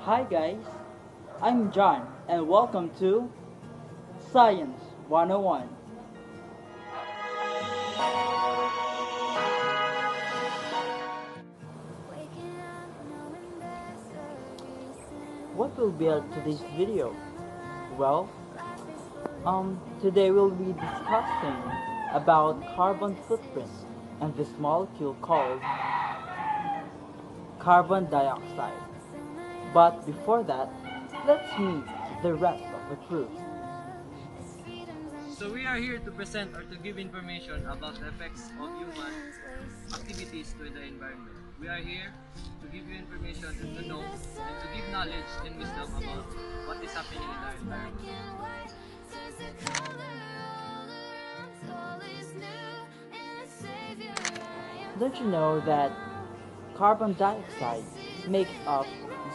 Hi guys, I'm John and welcome to Science 101. What will be our today's video? Well, today we'll be discussing about carbon footprint and this molecule called carbon dioxide. But before that, let's meet the rest of the crew. So we are here to present or to give information about the effects of human activities to the environment. We are here to give you information and to know and to give knowledge and wisdom about what is happening in our environment. Don't you know that carbon dioxide makes up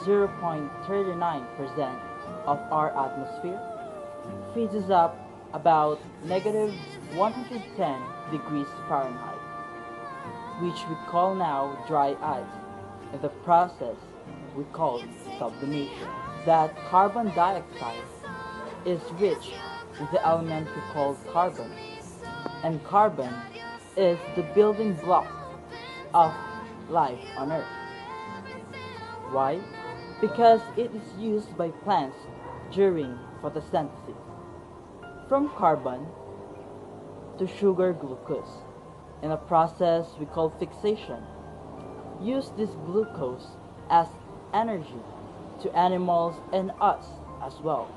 0.39% of our atmosphere? Freezes up about negative 110 degrees Fahrenheit, which we call now dry ice. In the process, we call sublimation. That carbon dioxide is rich in the element we call carbon, and carbon is the building block of life on Earth. Why? Because it is used by plants during photosynthesis. From carbon to sugar glucose. In a process we call fixation. Use this glucose as energy to animals and us as well.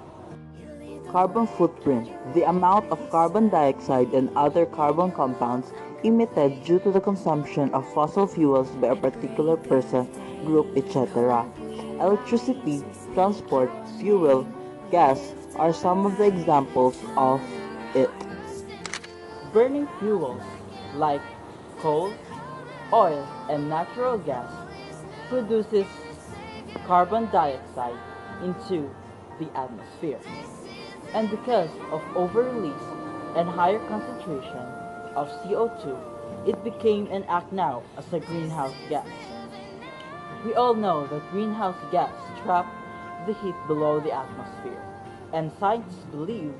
Carbon footprint, the amount of carbon dioxide and other carbon compounds emitted due to the consumption of fossil fuels by a particular person, group, etc. Electricity, transport, fuel, gas are some of the examples of it. Burning fuels like coal, oil, and natural gas produces carbon dioxide into the atmosphere. And because of over-release and higher concentration of CO2, it became an act now as a greenhouse gas. We all know that greenhouse gas trap the heat below the atmosphere, and scientists believe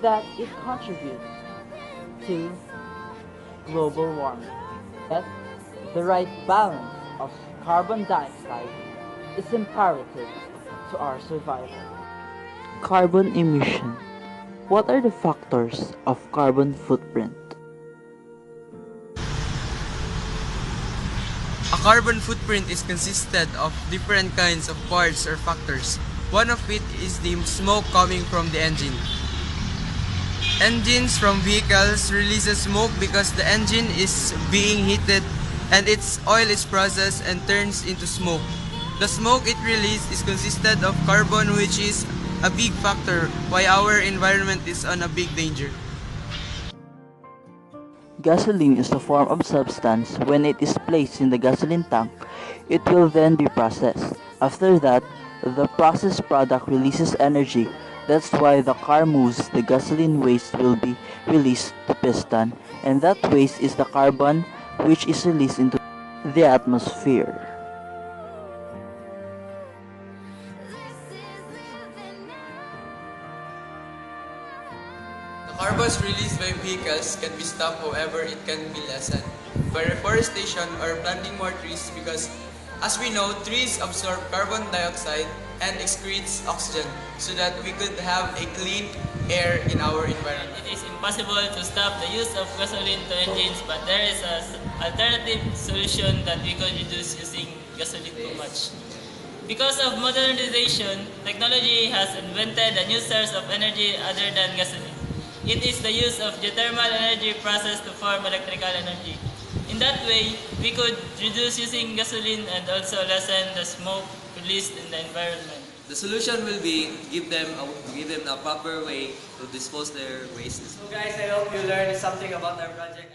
that it contributes to global warming. Yet, the right balance of carbon dioxide is imperative to our survival. Carbon emission. What are the factors of carbon footprint? A carbon footprint is consisted of different kinds of parts or factors. One of it is the smoke coming from the engine. Engines from vehicles releases smoke because the engine is being heated and its oil is processed and turns into smoke. The smoke it releases is consisted of carbon, which is a big factor why our environment is on a big danger. Gasoline is a form of substance. When it is placed in the gasoline tank, it will then be processed. After that, the processed product releases energy. That's why the car moves. The gasoline waste will be released to piston, and that waste is the carbon which is released into the atmosphere. The carbons released by vehicles can be stopped, however it can be lessened by reforestation or planting more trees because as we know, trees absorb carbon dioxide and excretes oxygen so that we could have a clean air in our environment. It is impossible to stop the use of gasoline to engines, but there is an alternative solution that we could reduce using gasoline too much. Because of modernization, technology has invented a new source of energy other than gasoline. It is the use of geothermal energy process to form electrical energy. In that way, we could reduce using gasoline and also lessen the smoke released in the environment. The solution will be give them a proper way to dispose their waste. So guys, I hope you learned something about our project.